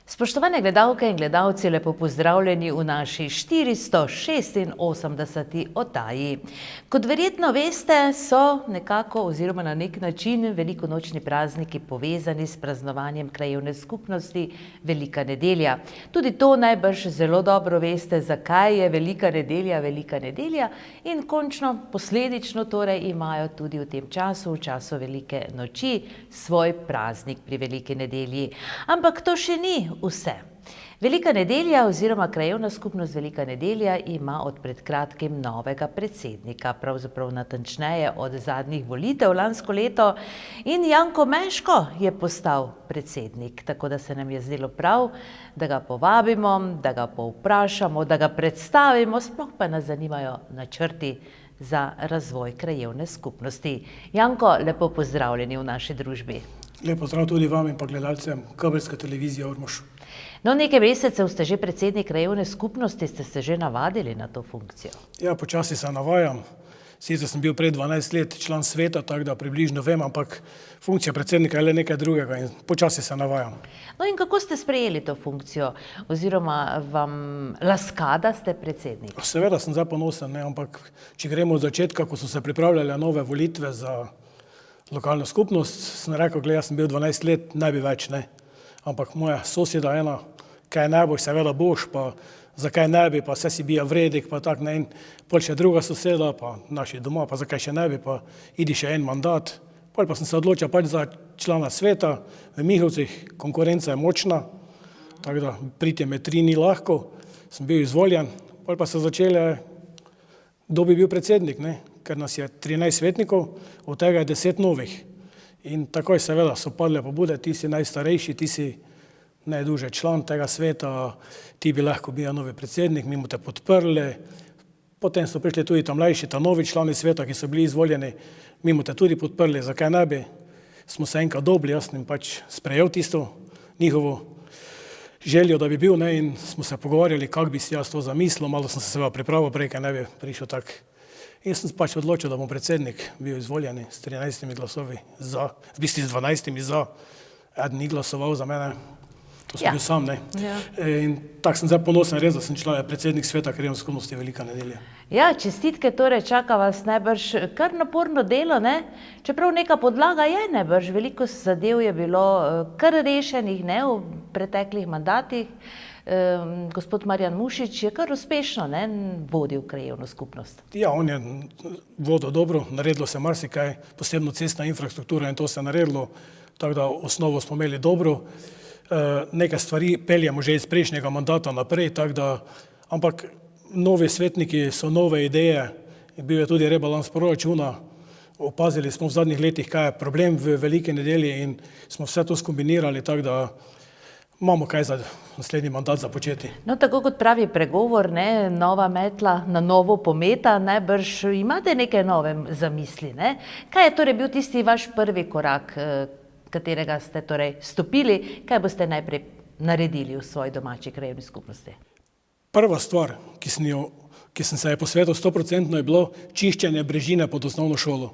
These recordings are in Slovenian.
Spoštovane gledalke in gledalci, lepo pozdravljeni v naši 486. oddaji. Kot verjetno veste, so nekako oziroma na nek način velikonočni prazniki povezani s praznovanjem krajevne skupnosti Velika nedelja. Tudi to najbrž zelo dobro veste, zakaj je Velika nedelja in končno posledično torej imajo tudi v tem času, v času Velike noči, svoj praznik pri Veliki nedelji. Ampak to še ni vse. Velika nedelja oziroma krajevna skupnost Velika nedelja ima od pred kratkim novega predsednika, pravzaprav natančneje od zadnjih volitev lansko leto, in Janko Meško je postal predsednik, tako da se nam je zdelo prav, da ga povabimo, da ga povprašamo, da ga predstavimo, sploh pa nas zanimajo načrti za razvoj krajevne skupnosti. Janko, lepo pozdravljeni v naši družbi. Lep pozdrav tudi vam in pa gledalcem kabelske televizije Ormož. No, nekaj mesecev ste že predsednik krajevne skupnosti, ste se že navadili na to funkcijo? Ja, počasi se navajam. Sicer sem bil pred 12 let član sveta, tako da približno vem, ampak funkcija predsednika je le nekaj drugega in počasi se navajam. No in kako ste sprejeli to funkcijo? Oziroma vam laska, da ste predsednik? Seveda sem zdaj ponosen, ampak če gremo od začetka, ko so se pripravljale nove volitve za lokalno skupnost, sem rekel, gled, jaz sem bil 12 let, ne bi več, ne. Ampak moja soseda ena, kaj ne boš, seveda boš, pa zakaj ne bi, pa vse si bija vredik, pa tak, ne, in pol še druga soseda, pa naši doma, pa zakaj še ne bi, pa idi še en mandat. Pol pa sem se odločil pač za člana sveta v Mihovcih, konkurenca je močna, tako da pritje med 3 ni lahko, sem bil izvoljen, pol pa so začele, kdo bi bil predsednik, ne, ker nas je 13 svetnikov, od tega je 10 novih. In takoj seveda so padle pobude, ti si najstarejši, ti si najduže član tega sveta, ti bi lahko bil novi predsednik, mi bomo te podprli. Potem so prišli tudi tam mlajši, ta novi člani sveta, ki so bili izvoljeni, mi bomo te tudi podprli, zakaj ne bi. Smo se enkrat dobili, jaz sem pač sprejel tisto njihovo željo, da bi bil, ne, in smo se pogovarjali, kako bi si jaz to zamislil, malo sem se seveda pripravil prej, kaj ne bi prišel tak. In sem pač odločil, da bom predsednik bil izvoljen s 13 glasovi za, v bistvu z 12 za, eden ni glasoval za mene, to sem bil sam, ne. Ja. In tak sem zdaj ponosen res, da sem predsednik sveta krajevne skupnosti Velika nedelja. Ja, čestitke, torej čaka vas najbrž kar naporno delo, ne? Čeprav neka podlaga je najbrž, veliko zadev je bilo kar rešenih, ne, v preteklih mandatih. Gospod Marjan Mušič je kar uspešno, ne, vodil krajevno skupnost. Ja, on je vodil dobro, naredilo se marsikaj, posebno cestna infrastruktura in to se je naredilo, tako da osnovo smo imeli dobro. Nekaj stvari peljemo že iz prejšnjega mandata naprej, tako da, ampak novi svetniki so nove ideje, bil je tudi rebalans proračuna, opazili smo v zadnjih letih, kaj je problem v Veliki nedelji in smo vse to skombinirali, tako da imamo kaj za naslednji mandat započeti. No, tako kot pravi pregovor, ne, nova metla na novo pometa, najbrž imate neke nove zamisli, ne? Kaj je torej bil tisti vaš prvi korak, katerega ste torej stopili, kaj boste najprej naredili v svoji domači krajevni skupnosti? Prva stvar, ki sem se je posvetil 100%, je bilo čiščenje brežine pod osnovno šolo.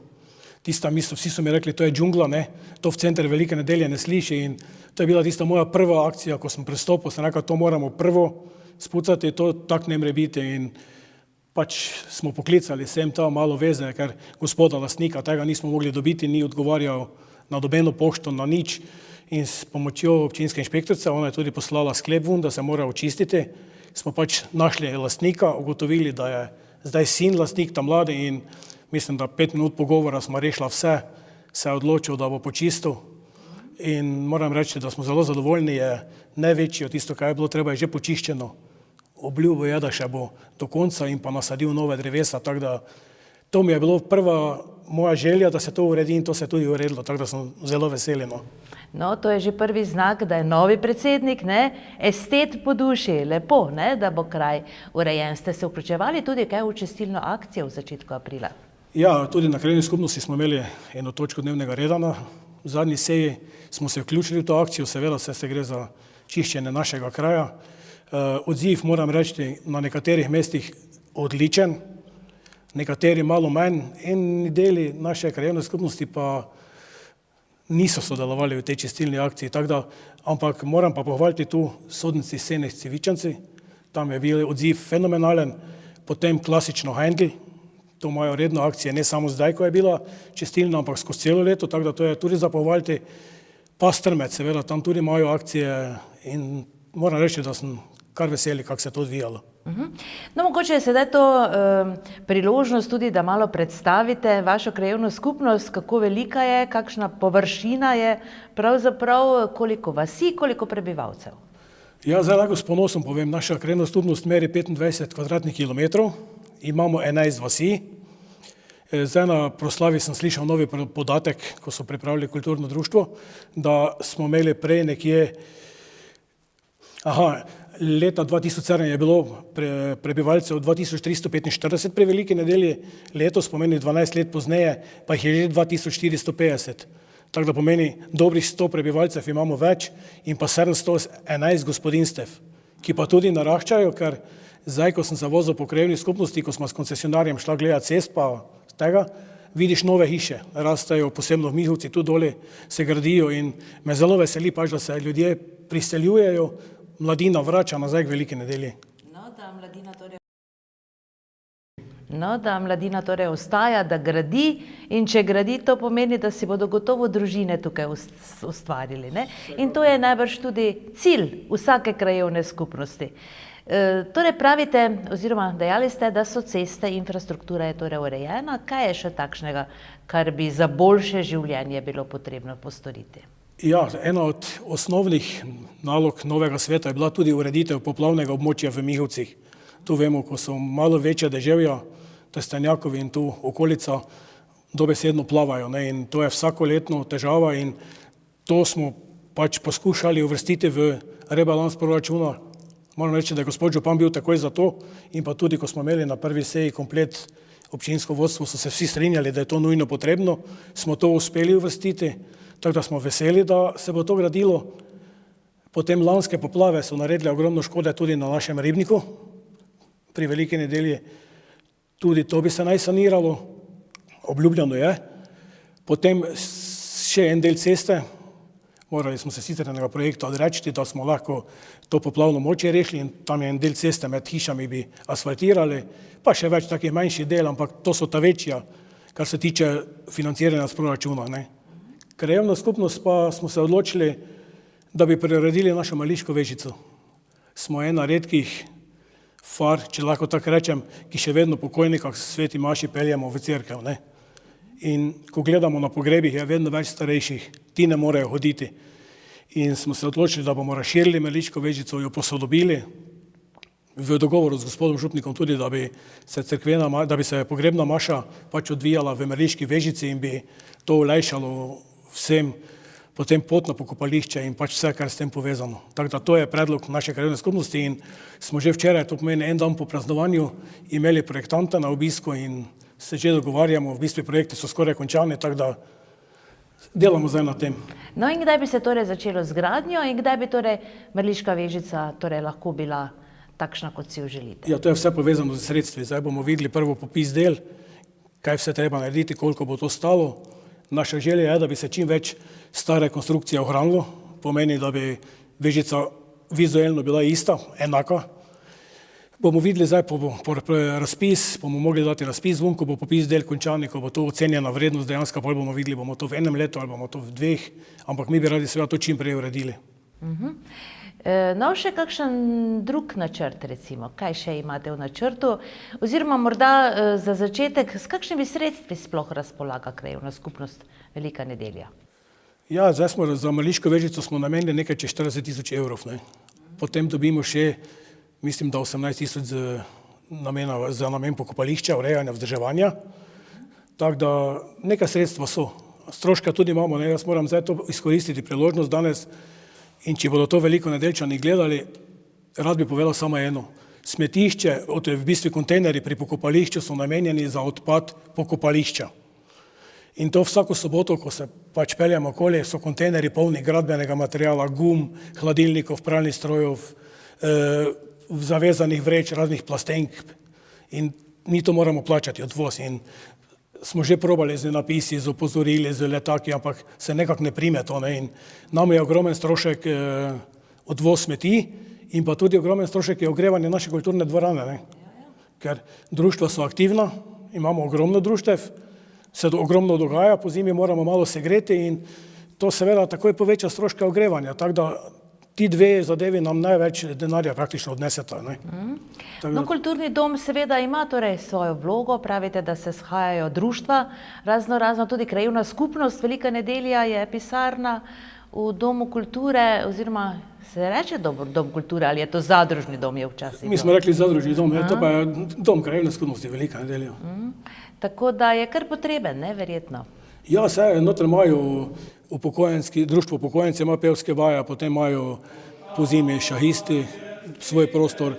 Tista misel, vsi so mi rekli, to je džungla, ne, to v center Velike nedelje ne sliši in to je bila tista moja prva akcija, ko sem prestopil, sem rekel, to moramo prvo spucati, to tak ne more biti in pač smo poklicali sem tam malo veze, ker gospoda lastnika tega nismo mogli dobiti, ni odgovarjal na nobeno pošto, na nič in s pomočjo občinske inšpektorice, ona je tudi poslala sklep ven, da se mora očistiti, smo pač našli lastnika, ugotovili, da je zdaj sin lastnik, ta mladi in mislim, da 5 minut pogovora smo rešila vse, se je odločil, da bo počistil in moram reči, da smo zelo zadovoljni, je največje tisto, kaj je bilo treba, je že počiščeno. Obljubo je, da še bo do konca in pa nasadil nove drevesa, tako da to mi je bilo prva moja želja, da se to uredi in to se je tudi uredilo, tako da sem zelo vesel. No, to je že prvi znak, da je novi predsednik, ne, estet po duši, lepo, ne, da bo kraj urejen. Ste se vključevali tudi kaj v čistilno akcijo v začetku aprila? Ja, tudi na krajevni skupnosti smo imeli eno točko dnevnega reda na zadnji seji, smo se vključili v to akcijo, seveda se gre za čiščenje našega kraja. Odziv, moram reči, na nekaterih mestih odličen, nekateri malo manj, eni deli naše krajevne skupnosti pa niso sodelovali v tej čistilni akciji, tako da, ampak moram pa pohvaliti tu sodnici Seneh Civičanci, tam je bil odziv fenomenalen, potem klasično Handel, to imajo redno akcije, ne samo zdaj, ko je bila čistilna, ampak skozi celo leto, tako da to je tudi za pohvaliti. Pastrmec, seveda, tam tudi imajo akcije in moram reči, da sem kar veseli, kako se je to odvijalo. No, mogoče je sedaj to priložnost tudi, da malo predstavite vašo krajevno skupnost, kako velika je, kakšna površina je, pravzaprav koliko vasi, koliko prebivalcev. Ja, zdaj lahko s ponosom povem, naša krajevna skupnost meri 25 kvadratnih kilometrov, imamo 11 vasi. Zdaj na proslavi sem slišal novi podatek, ko so pripravili kulturno društvo, da smo imeli prej nekje, leta 2007 je bilo prebivalcev 2345 pri Veliki nedelji, letos pomeni 12 let pozneje, pa jih je že 2450. Tako da pomeni dobrih 100 prebivalcev imamo več in pa 711 gospodinstev, ki pa tudi naraščajo, ker zdaj, ko sem se vozil po krajevni skupnosti, ko smo s koncesionarjem šla gledati cest pa tega, vidiš nove hiše, rastejo, posebno v Mihovci, tu dole se gradijo in me zelo veseli pač, da se ljudje priseljujejo, mladina vrača nazaj k Veliki nedelji. Da mladina torej ostaja, da gradi in če gradi, to pomeni, da si bodo gotovo družine tukaj ustvarili, ne? In to je najbrž tudi cilj vsake krajevne skupnosti. Torej pravite, oziroma dejali ste, da so ceste, infrastruktura je torej urejena. Kaj je še takšnega, kar bi za boljše življenje bilo potrebno postoriti? Ja, ena od osnovnih nalog novega sveta je bila tudi ureditev poplavnega območja v Mihovcih. Tu vemo, ko so malo večja deževja, Trstenjakovi in tu okolica dobesedno plavajo, ne, in to je vsakoletno težava in to smo pač poskušali uvrstiti v rebalans proračuna. Moram reči, da je gospod župan bil takoj za to in pa tudi, ko smo imeli na prvi seji komplet občinsko vodstvo, so se vsi strinjali, da je to nujno potrebno, smo to uspeli uvrstiti, tako da smo veseli, da se bo to gradilo. Potem lanske poplave so naredile ogromno škode tudi na našem ribniku pri Veliki nedelji. Tudi to bi se naj saniralo, obljubljeno je. Potem še en del ceste, morali smo se sicer enega projekta odreči, da smo lahko to poplavno območje rešili in tam je en del ceste med hišami bi asfaltirali, pa še več takih manjših del, ampak to so ta večja, kar se tiče financiranja z proračuna, ne. Krajevna skupnost pa smo se odločili, da bi preuredili našo Mališko vežico. Smo ena redkih far, če lahko tako rečem, ki še vedno pokojnika Sveti Maši peljemo v cerkev, ne. In ko gledamo na pogrebih, je vedno več starejših, ti ne morejo hoditi. In smo se odločili, da bomo razširili Mališko vežico, jo posodobili, v dogovoru z gospodom župnikom tudi, da bi se pogrebna maša pač odvijala v Mališki vežici in bi to olajšalo vsem, potem pot na pokopališče in pač vse, kar s tem povezano. Tako da to je predlog naše krajevne skupnosti in smo že včeraj, to pomeni en dan po praznovanju, imeli projektanta na obisku in se že dogovarjamo, v bistvu projekti so skoraj končani, tako da delamo zdaj na tem. No in kdaj bi se torej začelo z gradnjo in kdaj bi torej Mališka vežica torej lahko bila takšna, kot si jo želite? Ja, to je vse povezano z sredstvi. Zdaj bomo videli prvo popis del, kaj vse treba narediti, koliko bo to stalo. Naša želja je, da bi se čim več stare konstrukcije ohranilo, pomeni, da bi vežica vizualno bila ista, enaka. Bomo videli zdaj po razpis, bomo mogli dati razpis ven, ko bo popis del končan, ko bo to ocenjena vrednost dejansko, potem bomo videli, bomo to v enem letu ali bomo to v 2, ampak mi bi radi seveda to čim prej uredili. No, še kakšen drug načrt, recimo, kaj še imate v načrtu, oziroma morda za začetek, s kakšnimi sredstvi sploh razpolaga krajevna skupnost Velika nedelja? Ja, zdaj smo za Mališko vežico smo namenili nekaj čez 40 000 evrov, ne. Potem dobimo še, mislim, da 18 000 za namen pokopališča, urejanja, vzdrževanja, tako da nekaj sredstva so. Stroška tudi imamo, ne, jaz moram zdaj to izkoristiti priložnost danes. In če bodo to Veliko nedeljčani gledali, rad bi povedal samo eno. Smetišče, v bistvu kontejnerji pri pokopališču so namenjeni za odpad pokopališča. In to vsako soboto, ko se pač peljemo okoli, so kontejnerji polni gradbenega materiala, gum, hladilnikov, pralnih strojev, zavezanih vreč, raznih plastenk in mi to moramo plačati odvoz. In smo že probali z napisi, z opozorili, z letaki, ampak se nekako ne prime to. Ne? In nam je ogromen strošek odvoz smeti in pa tudi ogromen strošek je ogrevanje naše kulturne dvorane. Ne? Ker društva so aktivna, imamo ogromno društev, se ogromno dogaja, po zimi moramo malo segreti in to seveda takoj poveča stroške ogrevanja, tako da ti dve zadevi nam največ denarja praktično odneseta. Ne? No, kulturni dom seveda ima torej svojo vlogo, pravite, da se shajajo društva, razno tudi krajevna skupnost, Velika nedelja je pisarna v Domu kulture, oziroma se reče dom kulture, ali je to zadružni dom je včasih? Mi smo rekli zadružni dom, to pa je dom krajevne skupnosti Velika nedelja. Tako da je kar potreben, ne, verjetno. Ja, se noter imajo društvo upokojenci, ima pevske vaje, potem imajo po zimi šahisti svoj prostor,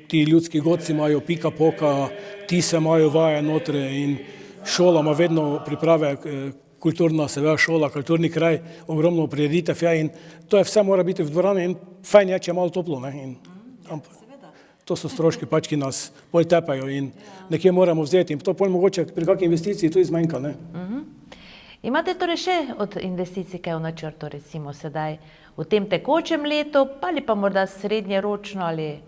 ti ljudski godci imajo pika poka, ti se imajo vaje notre in šola ima vedno priprave, kulturna seveda šola, kulturni kraj, ogromno prireditev je in to je vse mora biti v dvorani in fajn je, če je malo toplo. Ne? To so stroški pač, ki nas bolj tepajo in nekje moramo vzeti in to pol mogoče pri kakšni investiciji tu izmanjka. Ne? Imate torej še od investicij kaj v načrtu, recimo sedaj v tem tekočem letu, ali pa morda srednjeročno ali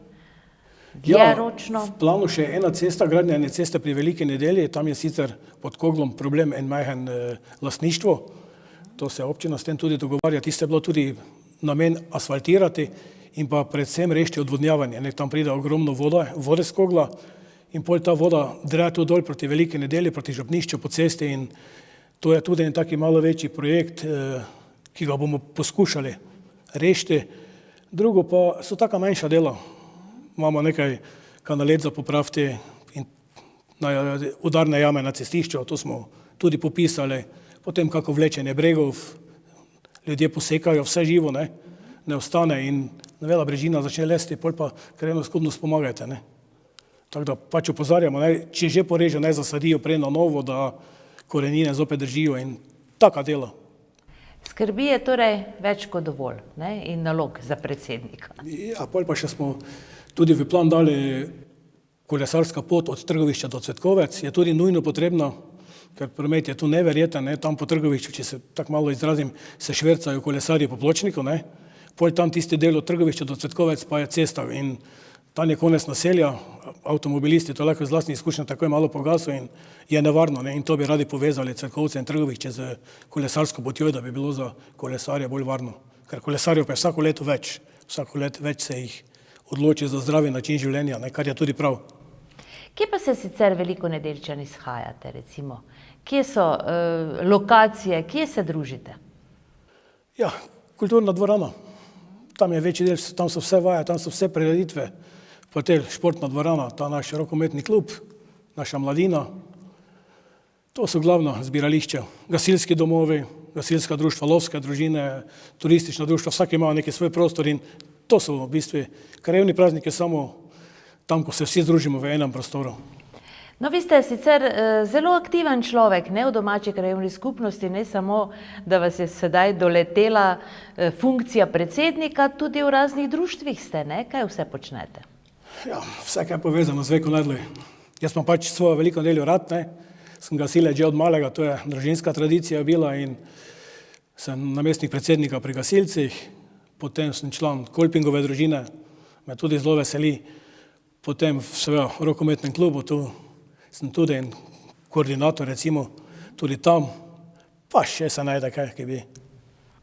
dljeročno? V planu še ena cesta, gradnja ene ceste pri Veliki nedelji, tam je sicer pod Koglom problem en majhen lastništvo, to se občina s tem tudi dogovarja, tiste je bilo tudi namen asfaltirati in pa predvsem rešiti odvodnjavanje, tam pride ogromno vode z Kogla in pol ta voda dre tu dol proti Veliki nedelji, proti župnišču po cesti in to je tudi en taki malo večji projekt, ki ga bomo poskušali rešiti. Drugo pa so taka manjša dela. Imamo nekaj kanalet za popraviti in udarne jame na cestišču, to smo tudi popisali. Potem kako vlečenje bregov, ljudje posekajo vse živo, ne ostane in novela brežina začne lesti, pol pa krajevno skupnost pomagajte. Tako da pač opozarjamo, če že porežejo, naj zasadijo prej na novo, da korenine zopet držijo in taka dela. Skrbi je torej več kot dovolj, ne? In nalog za predsednika. Ja, pol pa še smo tudi v plan dali kolesarska pot od Trgovišča do Cvetkovec, je tudi nujno potrebna, ker promet je tu neverjeten, tam po Trgovišču, če se tako malo izrazim, se švercajo kolesarji po pločniku, pol tam tisti del od Trgovišča do Cvetkovec pa je cesta in tam je konec naselja, avtomobilisti to lahko z lastnih izkušnjami takoj malo pogasijo in je nevarno in to bi radi povezali Cvetkovce in Trgovišče z kolesarsko potjo, da bi bilo za kolesarje bolj varno. Ker kolesarjev pa je vsako leto več se jih odloči za zdravi način življenja, kar je tudi prav. Kje pa se sicer velikonedeljčani shajate, recimo? Kje so lokacije, kje se družite? Ja, kulturna dvorana. Tam je večji del, tam so vse vaje, tam so vse prireditve, hotel, športna dvorana, ta naš rokometni klub, naša mladina. To so glavna zbirališča. Gasilski domovi, gasilska društva, lovske družine, turistična društva, vsak ima neki svoj prostor in to so v bistvu krajevni prazniki samo tam, ko se vsi združimo v enem prostoru. No, vi ste sicer zelo aktiven človek, ne v domači krajevni skupnosti, ne samo, da vas je sedaj doletela funkcija predsednika, tudi v raznih društvih ste, ne? Kaj vse počnete? Ja, vse, kaj je povezano z Veliko nedeljo. Jaz sem pač svojo Veliko nedeljo rad, sem gasilec že od malega, to je družinska tradicija bila in sem namestnik predsednika pri gasilcih, potem sem član Kolpingove družine, me tudi zelo veseli, potem v rokometnem klubu, tu sem tudi en koordinator, recimo, tudi tam, pa še se najde kaj, ki bi.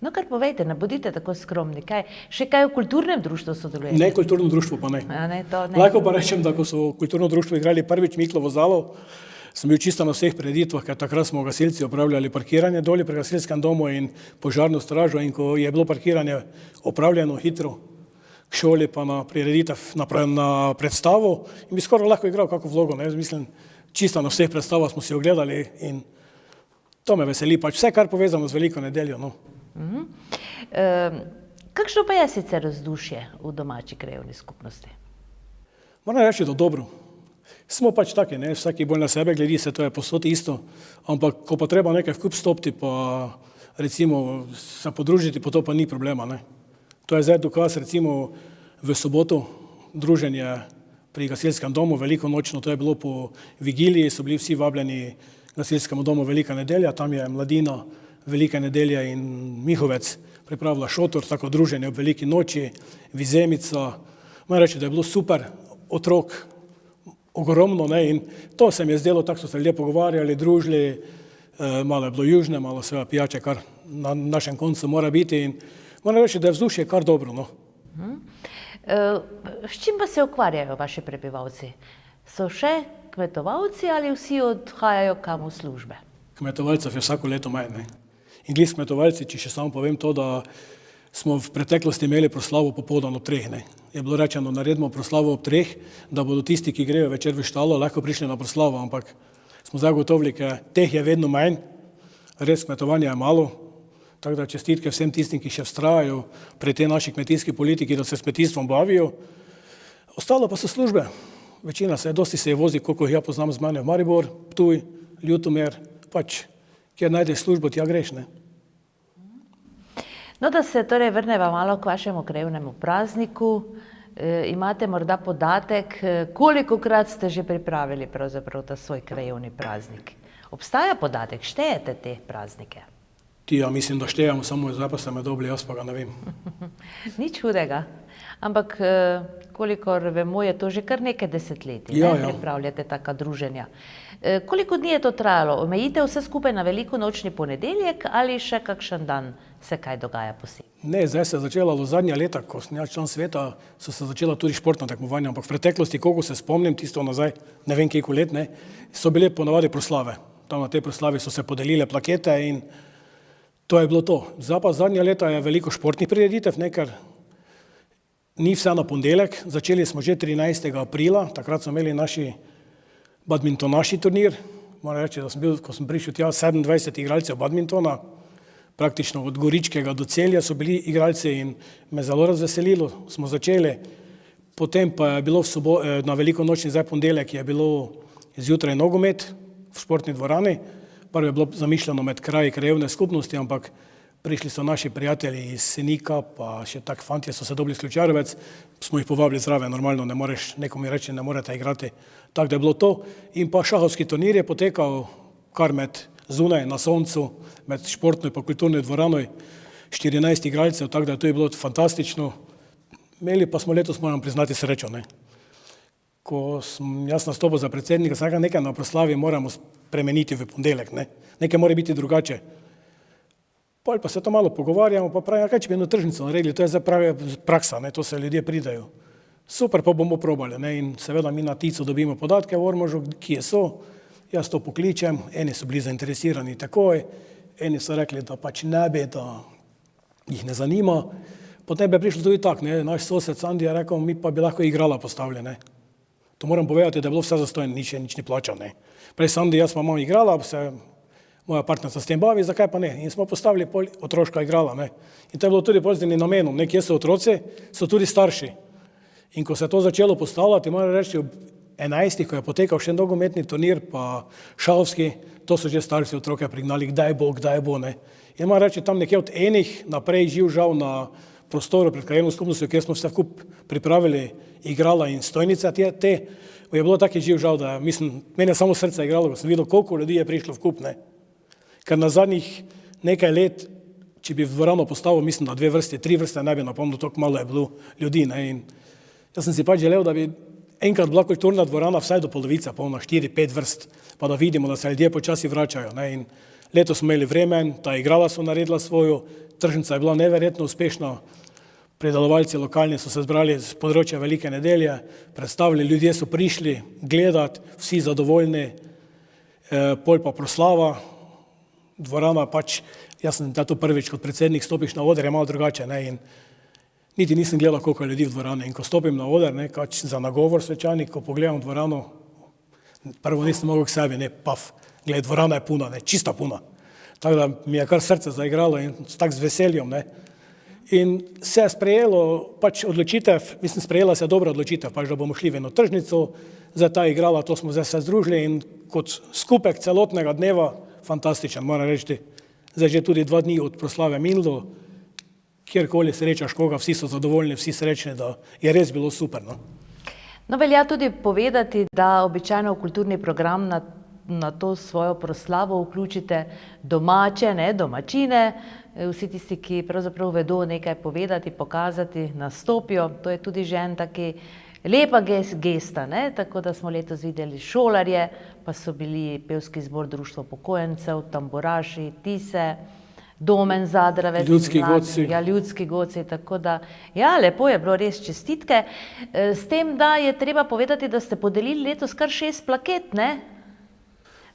No, kar povejte, ne bodite tako skromni, kaj, še kaj v kulturnem društvu sodelujete? Ne, kulturno društvo pa ne. Ja, ne, to ne. Lahko pa rečem, da ko so v kulturno društvo igrali prvič Miklovo zalo, sem bil čisto na vseh preditvah, ker takrat smo gasilci opravljali parkiranje doli pri gasilskem domu in požarno stražo in ko je bilo parkiranje opravljeno hitro k šoli pa na prireditev, na predstavo in bi skoraj lahko igral kako vlogo, ne, mislim, čisto na vseh predstavah smo si ogledali in to me veseli, pač vse, kar povezano z Veliko nedeljo, no. Kakšno pa je sicer vzdušje v domači krajevni skupnosti? Moram reči, da dobro. Smo pač taki, ne, vsaki bolj na sebe gledi, se to je posod isto, ampak ko pa treba nekaj vkup stopiti, pa recimo se podružiti, pa to pa ni problema, ne. To je zdaj dokaz, recimo v soboto druženje pri gasilskem domu, veliko nočno, to je bilo po vigiliji, so bili vsi vabljeni gasilskemu domu Velika nedelja, tam je mladina Velika nedelja in Mihovec pripravila šotor, tako druženje ob veliki noči, Vizemica. Moram reči, da je bilo super, otrok ogromno, ne, in to se mi je zdelo, tako so se ljudje pogovarjali, družili, malo je bilo južne, malo seveda pijače, kar na našem koncu mora biti in moram reči, da je vzdušje kar dobro, no. S čim pa se ukvarjajo vaši prebivalci? So še kmetovalci ali vsi odhajajo kam v službe? Kmetovalcev je vsako leto manj, ne. In glih kmetovalci, če še samo povem to, da smo v preteklosti imeli proslavo popoldan ob 3, ne. Je bilo rečeno, naredimo proslavo ob 3, da bodo tisti, ki grejo večer v štalo, lahko prišli na proslavo, ampak smo zagotovili, ker teh je vedno manj, res kmetovanja je malo, tako da čestitke vsem tistim, ki še vztrajajo pri tej naši kmetijski politiki, da se s kmetijstvom bavijo. Ostalo pa so službe. Večina dosti se je vozi, koliko jih ja poznam z mene v Maribor, Ptuj, Ljutomer, pač, kjer najdeš službo, tja greš, ne. No, da se torej vrneva malo k vašemu krajevnemu prazniku. Imate morda podatek, kolikokrat ste že pripravili pravzaprav ta svoj krajevni praznik? Obstaja podatek, štejete te praznike? Ja, mislim, da štejemo, samo zdaj pa ste me dobili, jaz pa ga ne vem. Nič hudega. Ampak, kolikor vemo, je to že kar nekaj desetletij, Ja, ne, ja. pripravljate taka druženja. Koliko dni je to trajalo? Omejite vse skupaj na velikonočni ponedeljek ali še kakšen dan se kaj dogaja posebej? Ne, zdaj se je začela do zadnja leta, ko sem jaz član sveta, so se začela tudi športna tekmovanja, ampak v preteklosti, koliko se spomnim, tisto nazaj, ne vem koliko let, ne, so bile ponavadi proslave. Tam na tej proslavi so se podelile plakete in to je bilo to. Zdaj pa zadnja leta je veliko športnih prireditev, ne, ker ni vse na ponedeljek, začeli smo že 13. aprila, takrat smo imeli naši badmintonaši turnir, moram reči, da sem bil, ko sem prišel tja, 27 igralcev badmintona, praktično od Goričkega do Celja so bili igralci in me zelo razveselilo, smo začeli, potem pa je bilo na velikonočni zdaj ponedeljek je bilo zjutraj nogomet v športni dvorani, prvo je bilo zamišljeno med kraji krajevne skupnosti, ampak prišli so naši prijatelji iz Senika, pa še tak fantje so se dobili Slučarovec, smo jih povabili zraven, normalno ne moreš nekomu reči, ne morete igrati, tako da je bilo to. In pa šahovski turnir je potekal kar med zunaj, na soncu, med športno in pa kulturno dvorano, 14 igralcev, tako da to je bilo fantastično. Imeli pa smo letos, moram priznati, srečo, ne. Ko sem jaz nastopil za predsednika, sem rekel, nekaj na proslavi moramo spremeniti v ponedeljek, ne. Nekaj mora biti drugače. Pol pa se to malo pogovarjamo, pa pravim, kaj če bi eno tržnico naredili, to je zdaj pravi praksa, ne, to se ljudje pridajo. Super, pa bomo probali, ne, in seveda mi na Ticu dobimo podatke v Ormožu, kje so, jaz to pokličem, eni so bili zainteresirani takoj, eni so rekli, da pač ne bi, da jih ne zanima. Potem bi prišlo tudi tak, ne, naš sosed Sandi je rekel, mi pa bi lahko igrala postavili, ne. To moram povedati, da je bilo vse zastojno, nič ni plačal, ne. Prej Sandi, jaz pa imam igrala, se moja partnerca s tem bavi, zakaj pa ne? In smo postavili pol otroška igrala, ne. In to je bilo tudi pozitivnim namenom, ne, kje so otroci, so tudi starši. In ko se je to začelo postavljati, moram reči, ob 11, ko je potekal še nogometni turnir, pa šahovski, to so že starši otroke prignali, kdaj bo, ne. In moram reči, tam nekje od enih naprej živ žal na prostoru pred krajevno skupnostjo, kjer smo vse kup pripravili igrala in stojnice, te je bilo taki živ žal, da mislim, mene samo srce igralo, ko sem videl, koliko ljudi je prišlo v kup, ne. Ker na zadnjih nekaj let, če bi v dvorano postavil, mislim, da 2 vrste, 3 vrste ne bi napomnil, toliko malo je bilo ljudi, ne, in jaz sem si pač želel, da bi enkrat bila kulturna dvorana vsaj do polovice, polna 4-5 vrst, pa da vidimo, da se ljudje počasi vračajo, ne, in letos smo imeli vremen, ta igrala so naredila svojo, tržnica je bila neverjetno uspešna, predelovalci lokalni so se zbrali z področja Velike nedelje, predstavili, ljudje so prišli gledati, vsi zadovoljni, pol pa proslava, dvorana pač, jaz sem to prvič kot predsednik stopiš na oder, je malo drugače, ne, in niti nisem gledal, koliko ljudi v dvorani, in ko stopim na oder, ne, kač za nagovor svečanik, ko pogledam dvorano, prvo nisem mogel k sebi, ne, paf, gled, dvorana je puna, ne, čista puna, tako da mi je kar srce zaigralo in tak z veseljem, ne, in se je sprejelo pač odločitev, mislim, sprejela se je dobra odločitev, pač da bomo šli v eno tržnico, za ta igrala, to smo zdaj se združili in kot skupek celotnega dneva, fantastičen, moram reči, zdaj že tudi 2 dni od proslave minilo, kjerkoli srečaš koga, vsi so zadovoljni, vsi srečni, da je res bilo super, no. No, velja tudi povedati, da običajno v kulturni program na to svojo proslavo vključite domače, ne, domačine, vsi tisti, ki pravzaprav vedo nekaj povedati, pokazati, nastopijo. To je tudi že en taki lepa gesta, ne, tako da smo letos videli šolarje, pa so bili pevski zbor Društvo upokojencev, tamburaši, Tise, Domen Zadravec, Ljudski godci. Ja, ljudski godci, tako da, ja, lepo je bilo, res čestitke. S tem, da je treba povedati, da ste podelili letos kar 6 plaket, ne?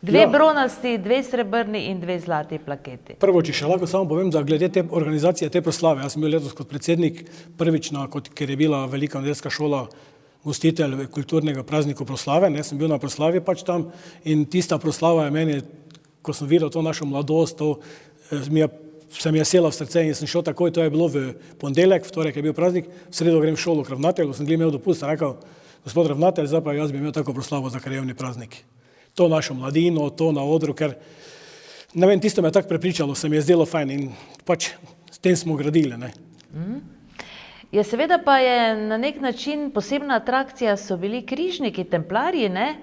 2 bronasti, 2 srebrni in 2 zlati plaketi. Prvo, če še lahko samo povem, da glede te organizacije, te proslave, jaz sem bil letos kot predsednik prvič, ker je bila Velika nedeljska šola gostitelj kulturnega praznika proslave, ne, sem bil na proslavi pač tam in tista proslava je meni, ko sem videl to našo mladost, se mi je sela v srce in sem šel takoj, to je bilo v ponedeljek, v torek je bil praznik, v sredo grem v šolo k ravnatelju, sem imel dopust, sem rekel, gospod ravnatelj, zdaj pa jaz bi imel tako proslavo za krajevni praznik. To našo mladino, to na odru, ker, ne vem, tisto me je tako prepričalo, se mi je zdelo fajn in pač s tem smo gradili, ne. Ja, seveda pa je na nek način posebna atrakcija so bili križniki, templarji, ne?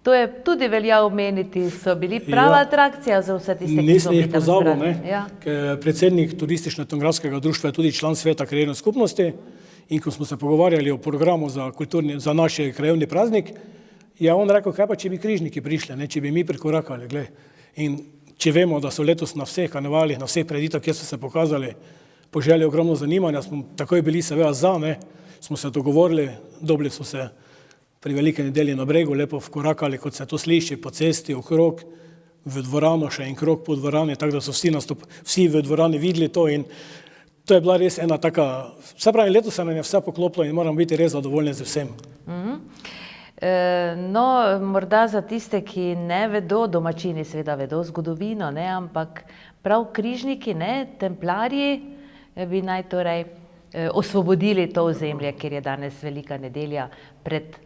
To je tudi velja omeniti, so bili prava atrakcija za vse tiste, ki so bili tam zbrani. Nisem jih pozabil, ker predsednik Turistično-etnografskega društva je tudi član sveta krajevne skupnosti in ko smo se pogovarjali o programu za naš krajevni praznik, je on rekel, kaj pa, če bi križniki prišli, ne, če bi mi prikorakali, glej. In če vemo, da so letos na vseh karnevalih, na vseh preditvah, kjer so se pokazali, poželi ogromno zanimanja, smo takoj bili seveda za, ne, smo se dogovorili, dobili so se pri Veliki nedelji na bregu, lepo vkorakali, kot se to sliši, po cesti, okrog, v dvorano, še en krog po dvorani, tako da so vsi v dvorani videli to in to je bila res ena taka, vse pravi, letos se nam je vse poklopilo in moramo biti res zadovoljni z vsem. No, morda za tiste, ki ne vedo, domačini seveda vedo zgodovino, ne, ampak prav križniki, ne, templarji bi naj torej osvobodili to ozemlje, kjer je danes Velika nedelja pred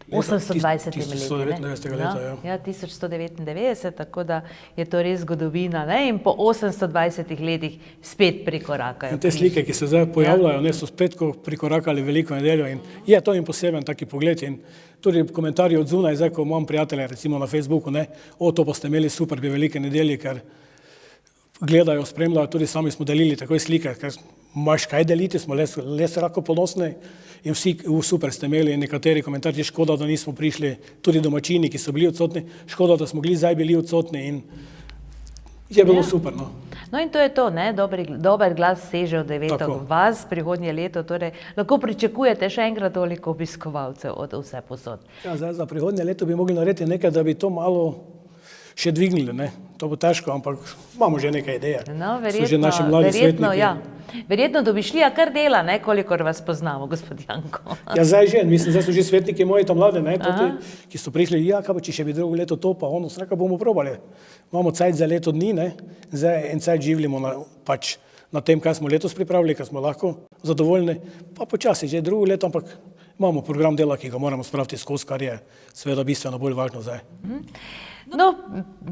820 leti. 1199. leta, ja. Ja, 1199, tako da je to res zgodovina, ne, in po 820 letih spet prikorakajo. In te slike, ki se zdaj pojavljajo, ne, so spet prikorakali Veliko nedeljo in je to in poseben taki pogled in tudi komentarji od zunaj, zdaj, ko imam prijatelje, recimo na Facebooku, ne, to pa ste imeli super pri Velike nedelji, ker gledajo, spremljajo, tudi sami smo delili takoj slike, ker imaš kaj deliti, smo les lahko ponosni in vsi super ste imeli in nekateri komentarji, škoda, da nismo prišli, tudi domačini, ki so bili odsotni, škoda, da smo zdaj bili odsotni in je bilo super, no. No in to je to, ne, dober glas seže v deveto vas, prihodnje leto, torej lahko pričakujete še enkrat toliko obiskovalcev od vse posod. Ja, zdaj za prihodnje leto bi mogli narediti nekaj, da bi to malo še dvignili, ne, to bo težko, ampak imamo že nekaj ideje. No, so že naši mladi svetniki. Ja. Verjetno domišljija kar dela, ne, kolikor vas poznamo, gospod Janko. Ja, zdaj že, mislim, zdaj so že svetniki moji tam mlade, ne, toti, ki so prišli, ja, kaj pa, če še bi drugo leto to, pa ono, sreka bomo probali. Imamo cajt za leto dni, ne, zdaj en cajt življamo na tem, kaj smo letos pripravili, kaj smo lahko zadovoljni, pa počasi že drugo leto, ampak imamo program dela, ki ga moramo spraviti skozi, kar je seveda bistveno bolj važno zdaj. No,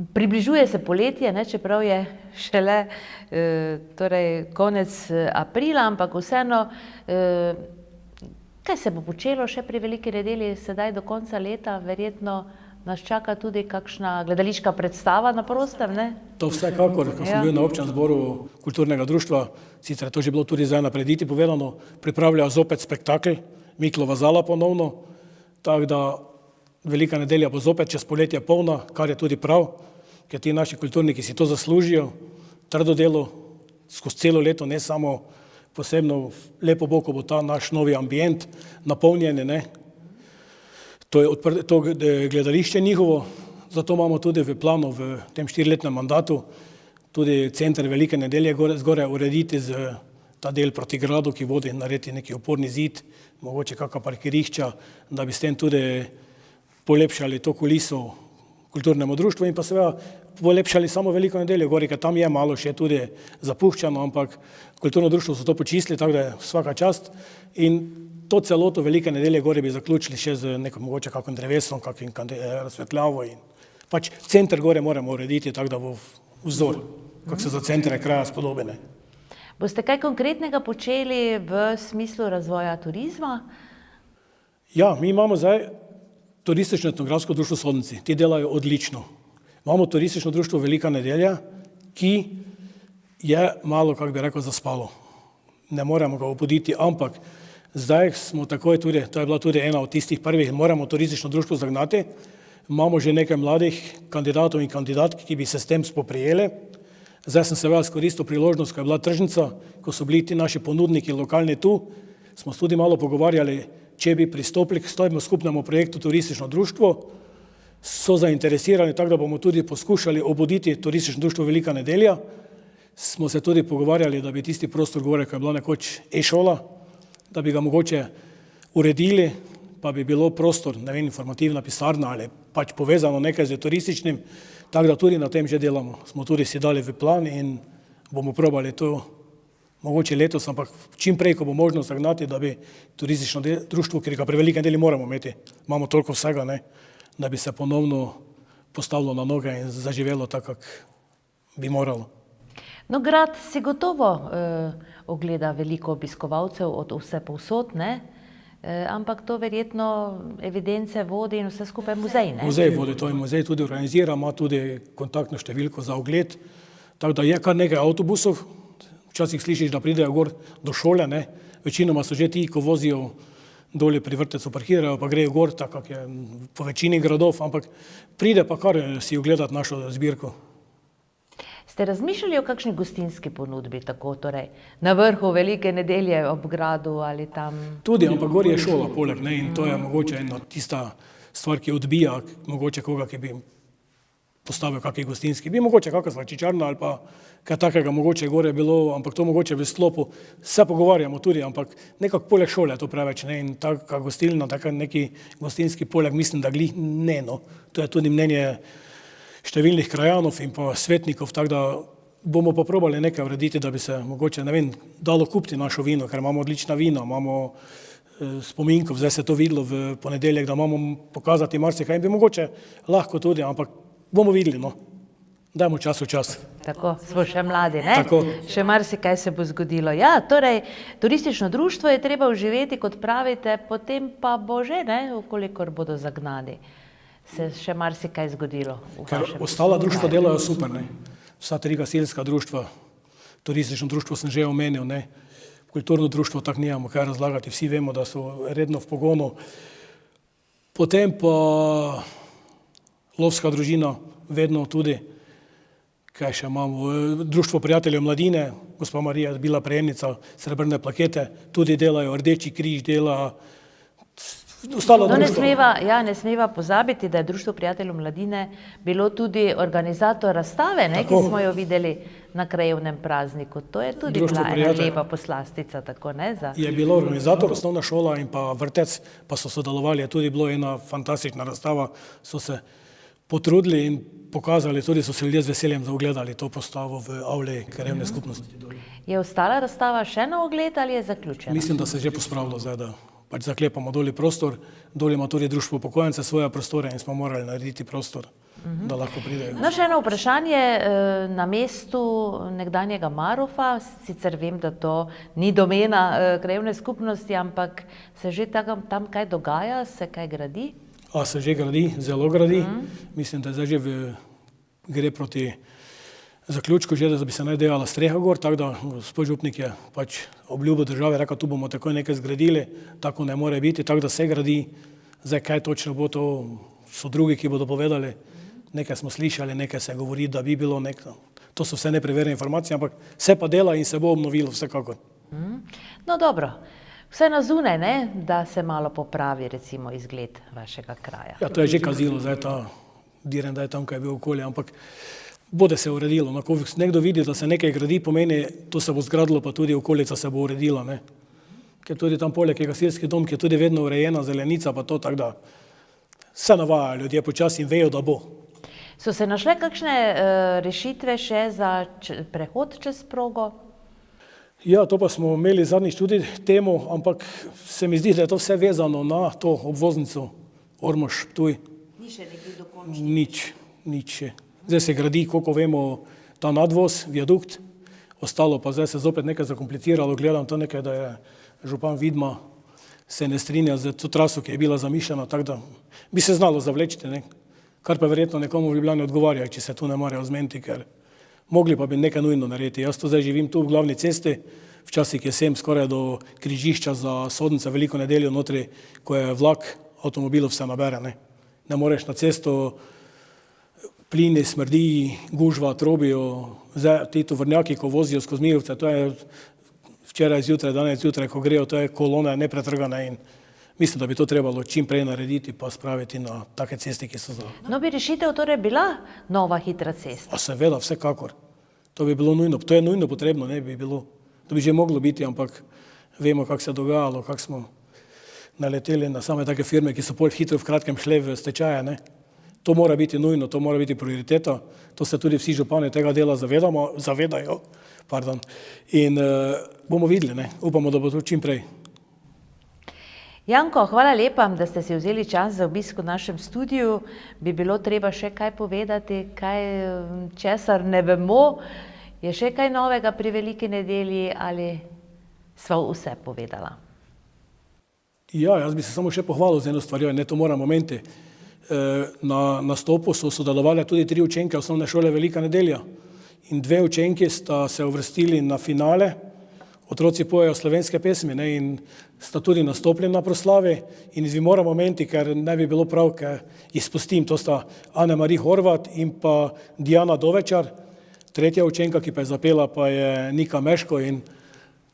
približuje se poletje, ne, čeprav je šele torej konec aprila, ampak vseeno, kaj se bo počelo še pri Veliki nedelji sedaj do konca leta? Verjetno nas čaka tudi kakšna gledališka predstava na prostem, ne? To vsekakor, ko sem bil na občnem zboru kulturnega društva, sicer je to že bilo tudi zdaj na prediti povedano, pripravljajo zopet spektakel, Miklova zala ponovno, tako da Velika nedelja bo zopet čez poletje polna, kar je tudi prav, ker ti naši kulturniki si to zaslužijo, trdo delo skozi celo leto, ne samo posebno lepo bo, ko bo ta naš novi ambient napolnjen, ne. To je to gledališče njihovo, zato imamo tudi v planu v tem 4-letnem mandatu tudi center Velike nedelje zgoraj urediti z ta del proti gradu, ki vodi, narediti neki oporni zid, mogoče kakšna parkirišča, da bi s tem tudi polepšali to kuliso kulturnemu društvu in pa seveda polepšali samo Veliko nedeljo gori, ker tam je malo še tudi zapuščano, ampak kulturno društvo so to počistili, tako da je vsaka čast in to celoto Velike nedelje gori bi zaključili še z nekom mogoče kakšnim drevesom, kakšnim razsvetljavo in pač center gore moramo urediti, tako da bo vzor, kako se za centre kraja spodobene. Boste kaj konkretnega počeli v smislu razvoja turizma? Ja, mi imamo zdaj turistično etnografsko društvo Sodnici. Ti delajo odlično. Imamo turistično društvo Velika nedelja, ki je malo, kako bi rekel, zaspalo. Ne moremo ga obuditi, ampak zdaj smo takoj tudi, to je bila tudi ena od tistih prvih, moramo turistično društvo zagnati. Imamo že nekaj mladih kandidatov in kandidatk, ki bi se s tem spoprijeli. Zdaj sem seveda izkoristil priložnost, ko je bila tržnica, ko so bili ti naši ponudniki lokalni tu, smo se tudi malo pogovarjali, če bi pristopili k stojemu skupnemu projektu turistično društvo, so zainteresirani, tako da bomo tudi poskušali obuditi turistično društvo Velika nedelja. Smo se tudi pogovarjali, da bi tisti prostor gore, ko je bila nekoč e-šola, da bi ga mogoče uredili, pa bi bilo prostor, ne vem, informativna pisarna ali pač povezano nekaj z turističnim, tako da tudi na tem že delamo. Smo tudi si dali v plan in bomo probali to mogoče letos, ampak čim prej, ko bo možno zagnati, da bi turistično društvo, ker ga pri Veliki nedelji moramo imeti, imamo toliko vsega, ne, da bi se ponovno postavilo na noge in zaživelo tako, kako bi moralo. No, grad si gotovo ogleda veliko obiskovalcev od vse povsod, ne? Ampak to verjetno evidence vodi in vse skupaj muzej, ne? Muzej vodi to in muzej tudi organizira, ima tudi kontaktno številko za ogled, tako da je kar nekaj avtobusov, včasih slišiš, da pridejo gor do šole, ne? Večinoma so že ti, ko vozijo dolje pri vrtecu, parkirajo, pa grejo gor, tako je po večini gradov, ampak pride pa kar si ogledati našo zbirko. Ste razmišljali o kakšni gostinski ponudbi, tako torej na vrhu Velike nedelje ob gradu ali tam? Tudi, ampak gor je šola poleg, ne, in to je mogoče ena tista stvar, ki odbija mogoče koga, ki bi postavil kakšen gostinski. Bi mogoče kakšna slačičarna ali pa kaj takega mogoče gore bilo, ampak to mogoče v sklopu se pogovarjamo tudi, ampak nekako poleg šole to preveč, ne, in taka gostilna, taka neki gostinski poleg, mislim, da glih ne, no. To je tudi mnenje številnih krajanov in pa svetnikov, tako da bomo pa probali nekaj urediti, da bi se mogoče, ne vem, dalo kupiti našo vino, ker imamo odlična vina, imamo spominkov, zdaj se to videlo v ponedeljek, da imamo pokazati marsikaj in bi mogoče lahko tudi, ampak bomo videli, no. Dajmo čas v čas. Tako, smo še mladi, ne? Tako. Še marsikaj se bo zgodilo. Ja, torej, turistično društvo je treba oživeti, kot pravite, potem pa bo že, ne, ukolikor bodo zagnani. Se še marsikaj zgodilo. Ker ostala društva delajo super, ne. Vsa tri gasilska društva, turistično društvo sem že omenil, ne. Kulturno društvo tako nijamo kaj razlagati, vsi vemo, da so redno v pogonu. Potem pa lovska družina, vedno tudi, kaj še imamo, društvo prijateljev mladine, gospa Marija je bila prejemnica srebrne plakete, tudi delajo, Rdeči križ dela, ostala No, društva. ne smeva pozabiti, da je Društvo prijateljev mladine bilo tudi organizator razstave, ne, ki Tako. smo jo videli na krajevnem prazniku. To je tudi Društvo bila ena prijateljev. lepa poslastica, tako ne? Je bilo organizator, osnovna šola in pa vrtec, pa so sodelovali, je tudi bilo ena fantastična razstava, so se potrudili in pokazali, tudi so se ljudje z veseljem zaogledali to postavo v avli krajevne skupnosti. Je ostala razstava še na ogled ali je zaključena? Mislim, da se je že pospravilo zdaj, da pač zaklepamo doli prostor, doli ima tudi društvo upokojence svoje prostore in smo morali narediti prostor, da lahko pridejo. No, še eno vprašanje na mestu nekdanjega Marofa, sicer vem, da to ni domena krajevne skupnosti, ampak se že tam kaj dogaja, se kaj gradi? A se že gradi, zelo gradi, mislim, da zdaj že gre proti zaključku, že da bi se naj delala streha gor, tako da gospod župnik je pač obljubil države, rekel, tu bomo takoj nekaj zgradili, tako ne more biti, tako da se gradi, zdaj kaj točno bo, to so drugi, ki bodo povedali, nekaj smo slišali, nekaj se govori, da bi bilo nekaj, to so vse nepreverjene informacije, ampak se pa dela in se bo obnovilo vsekakor. No, dobro. Vse na zunaj, ne, da se malo popravi recimo izgled vašega kraja. Ja, to je že kazilo, zdaj ta diren, da je tam kaj bil okolje, ampak bude se uredilo. No, ko nekdo vidi, da se nekaj gradi, pomeni, to se bo zgradilo, pa tudi okolica se bo uredila, ne. Ker tudi tam poleg je gasilski dom, ki je tudi vedno urejena, zelenica, pa to, tako da se navaja ljudje počasi in vejo, da bo. So se našle kakšne rešitve še za prehod čez progo? Ja, to pa smo imeli zadnjič tudi temo, ampak se mi zdi, da je to vse vezano na to obvoznico Ormož-Ptuj. Ni še nekaj dokončno. Nič še. Zdaj se gradi, koliko vemo, ta nadvoz, viadukt, ostalo pa zdaj se zopet nekaj zakompliciralo, gledam to nekaj, da je župan Vidma se ne strinja z to traso, ki je bila zamišljena, tako da bi se znalo zavlečiti, ne? Kar pa verjetno nekomu v Ljubljani odgovarja, če se tu ne morejo zmeniti, ker mogli pa bi nekaj nujno narediti. Jaz to zdaj živim tu v glavni cesti, včasih je sem skoraj do križišča za Sodnice Veliko nedeljo notri, ko je vlak, avtomobilov se nabere, ne? Ne moreš na cesto, plini, smrdi, gužva, trobijo, zdaj ti tovornjaki, ko vozijo skozi Mirovce, to je včeraj zjutraj, danes zjutraj, ko grejo, to je kolone nepretrgane in mislim, da bi to trebalo čim prej narediti pa spraviti na take ceste, ki so za... No, bi rešitev torej bila nova hitra cesta? A seveda, vsekakor. To bi bilo nujno, to je nujno potrebno, ne bi bilo. To bi že moglo biti, ampak vemo, kako se je dogajalo, kako smo naleteli na same take firme, ki so pol hitro v kratkem šle v stečaje, ne. To mora biti nujno, to mora biti prioriteta, to se tudi vsi župani tega dela zavedajo, in bomo videli, ne, upamo, da bo to čim prej. Janko, hvala lepa, da ste si vzeli čas za obisk v našem studiu. Bi bilo treba še kaj povedati, česar ne vemo? Je še kaj novega pri Veliki nedelji ali sva vse povedala? Ja, jaz bi se samo še pohvalil z eno stvarjo, ne, to moram omeniti. Na nastopu so sodelovali tudi 3 učenke osnovne šole Velika nedelja in 2 učenki sta se uvrstili na finale. Otroci pojejo slovenske pesmi, ne, in sta tudi nastopili na proslavi in vi moramo omeniti, ker ne bi bilo prav, ker izpustim, to sta Ane Marij Horvat in pa Diana Dovečar, tretja učenka, ki pa je zapela, pa je Nika Meško in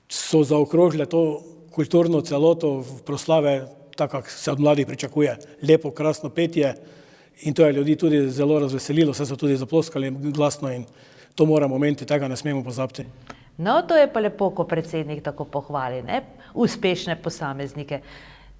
so zaokrožile to kulturno celoto v proslave, tako kako se od mladih pričakuje, lepo, krasno petje in to je ljudi tudi zelo razveselilo, vse so tudi zaploskali glasno in to moramo omeniti, tega ne smemo pozabiti. No, to je pa lepo, ko predsednik tako pohvali, ne, uspešne posameznike.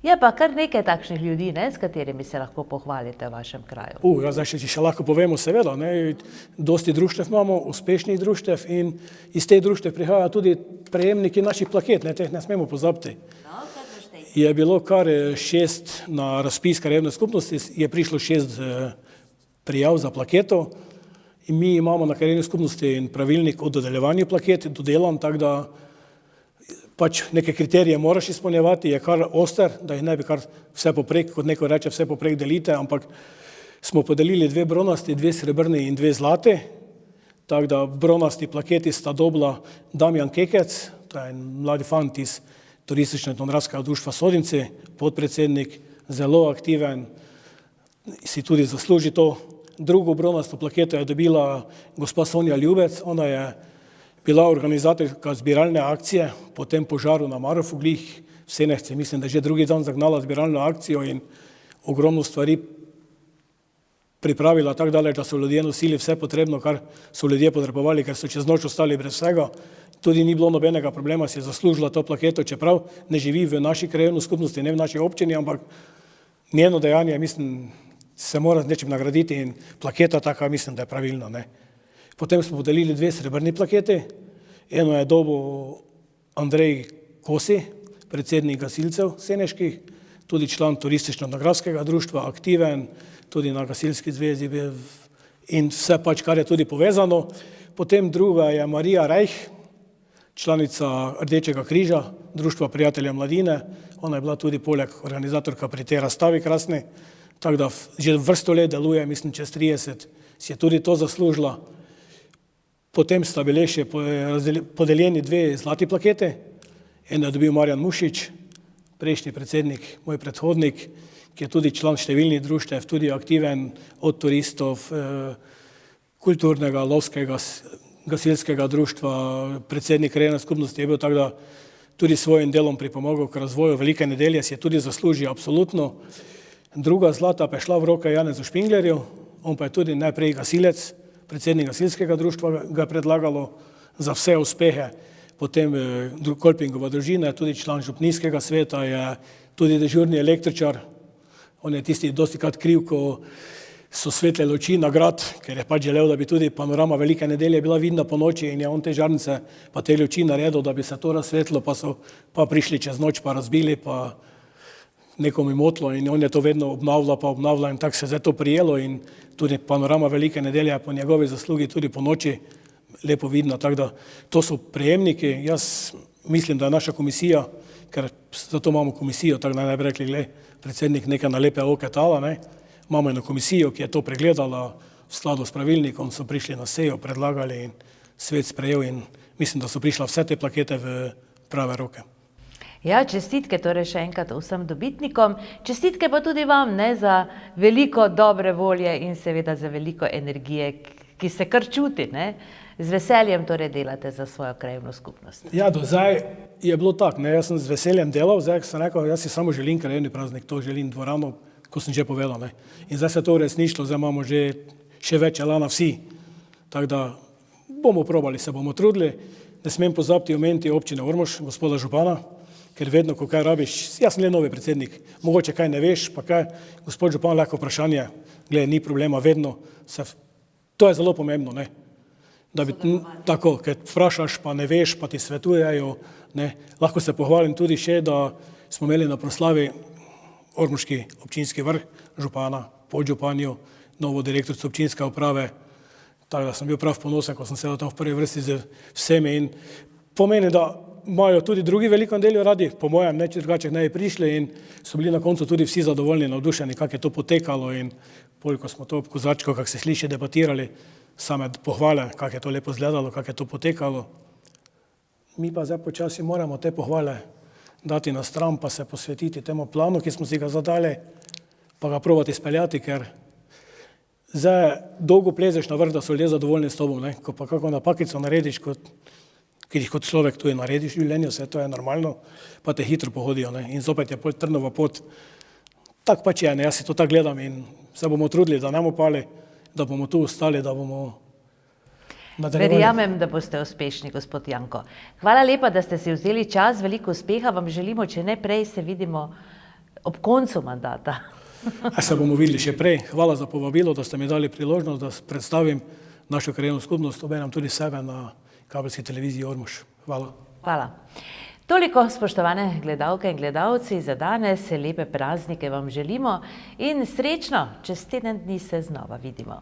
Je pa kar nekaj takšnih ljudi, ne, s katerimi se lahko pohvalite v vašem kraju. Ja, zdaj še lahko povemo, seveda, ne, dosti društev imamo, uspešnih društev in iz teh društev prihaja tudi prejemniki naših plaket, ne, teh ne smemo pozabiti. No, kar naštejte. Je bilo kar 6 na razpis krajevne skupnosti, je prišlo 6 prijav za plaketo. In mi imamo na krajevni skupnosti in pravilnik o dodeljevanju plaket, dodelan, tako da pač neke kriterije moraš izpolnjevati, je kar oster, da jih ne bi kar vse poprek, kot neko reče, vse poprek delite, ampak smo podelili 2 bronasti, 2 srebrni in 2 zlati, tako da bronasti plaketi sta dobila Damjan Kekec, to je en mladi fant iz Turistično-etnografskega društva Sodnice, podpredsednik, zelo aktiven, si tudi zasluži to. Drugo bronasto plaketo je dobila gospa Sonja Ljubec, ona je bila organizatorka zbiralne akcije po tem požaru na Marofu glih v Senehci, mislim, da je že drugi dan zagnala zbiralno akcijo in ogromno stvari pripravila tako daleč, da so ljudje nosili vse potrebno, kar so ljudje potrebovali, ker so čez noč ostali brez vsega. Tudi ni bilo nobenega problema, si je zaslužila to plaketo, čeprav ne živi v naši krajevni skupnosti, ne v naši občini, ampak njeno dejanje, mislim, se mora z nečim nagraditi in plaketa taka, mislim, da je pravilna, ne. Potem smo podelili 2 srebrni plaketi, eno je dobil Andrej Kosi, predsednik gasilcev seneških, tudi član Turistično-etnografskega društva, aktiven, tudi na gasilski zvezi in vse pač, kar je tudi povezano. Potem druga je Marija Rajh, članica Rdečega križa, Društva prijatelja mladine, ona je bila tudi poleg organizatorka pri tej razstavi krasni, tako da že vrsto let deluje, mislim, čez 30, si je tudi to zaslužila. Potem sta bile še podeljeni 2 zlati plakete, eno je dobil Marjan Mušič, prejšnji predsednik, moj predhodnik, ki je tudi član številnih društev, tudi aktiven od turistov, kulturnega, lovskega, gasilskega društva, predsednik krajevne skupnosti je bil, tako da tudi svojim delom pripomogel k razvoju Velike nedelje, si je tudi zaslužil absolutno. Druga zlata pa je šla v roke Janezu Špinglerju, on pa je tudi najprej gasilec, predsednik gasilskega društva ga je predlagalo za vse uspehe, potem Kolpingova družina je tudi član župnijskega sveta, je tudi dežurni električar, on je tisti dostikrat kriv, ko so svetle luči na grad, ker je pač želel, da bi tudi panorama Velike nedelje bila vidna po noči in je on te žarnice pa te luči naredil, da bi se to razsvetlo, pa so pa prišli čez noč, pa razbili, pa nekomu motlo in on je to vedno obnavljal in tako se je zdaj to prijelo in tudi panorama Velike nedelje po njegovi zaslugi tudi po noči lepo vidna, tako da to so prejemniki. Jaz mislim, da je naša komisija, ker zato imamo komisijo, tako da ne bi rekli, gled, predsednik neke na lepe oke tala, ne. Imamo eno komisijo, ki je to pregledala v skladu s pravilnikom, so prišli na sejo, predlagali in svet sprejel in mislim, da so prišla vse te plakete v prave roke. Ja, čestitke torej še enkrat vsem dobitnikom, čestitke pa tudi vam, ne, za veliko dobre volje in seveda za veliko energije, ki se kar čuti, ne. Z veseljem torej delate za svojo krajevno skupnost. Ja, do zdaj je bilo tako, ne, jaz sem z veseljem delal, zdaj sem rekel, jaz si samo želim krajevni praznik, to želim dvorano, ko sem že povedal, ne. In zdaj se to uresničilo, zdaj imamo že še več elana vsi, tako da bomo probali, se bomo trudili, ne smem pozabiti omeniti občine Ormož, gospoda župana, ker vedno, ko kaj rabiš, jaz sem le novi predsednik, mogoče kaj ne veš, pa kaj, gospod župan, lahko vprašanje, glede, ni problema, vedno se, to je zelo pomembno, ne, da bi, tako, ker vprašaš, pa ne veš, pa ti svetujejo, ne, lahko se pohvalim tudi še, da smo imeli na proslavi ormoški občinski vrh župana, podžupanjo, novo direktorico občinske uprave, tako da sem bil prav ponosen, ko sem sedel tam v prvi vrsti z vsemi in pomeni, da imajo tudi drugi veliko nedeljo radi, po mojem, ne, če drugače ne bi prišli in so bili na koncu tudi vsi zadovoljni, navdušeni, kako je to potekalo in koliko smo to ob kozarčku, kako se sliši, debatirali, same pohvale, kako je to lepo izgledalo, kako je to potekalo. Mi pa zdaj počasi moramo te pohvale dati na stran, pa se posvetiti temu planu, ki smo si ga zadali, pa ga probati speljati, ker zdaj dolgo plezeš na vrh, da so ljudje zadovoljni s tobom, ne, ko pa kako napakico narediš, ker jih kot človek tudi narediš v življenju, vse to je normalno, pa te hitro pohodijo, ne, in zopet je pol trnova pot. Tak pač je, ne, jaz si to tako gledam in se bomo trudili, da ne bomo pali, da bomo tu ostali, da bomo nadaljevali. Verjamem, da boste uspešni, gospod Janko. Hvala lepa, da ste si vzeli čas, veliko uspeha vam želimo, če ne prej se vidimo ob koncu mandata. Se bomo videli še prej. Hvala za povabilo, da ste mi dali priložnost, da predstavim našo krajevno skupnost, obenem tudi sebe na kabelski televiziji Ormož. Hvala. Hvala. Toliko, spoštovane gledalke in gledalci, za danes lepe praznike vam želimo in srečno, čez teden dni se znova vidimo.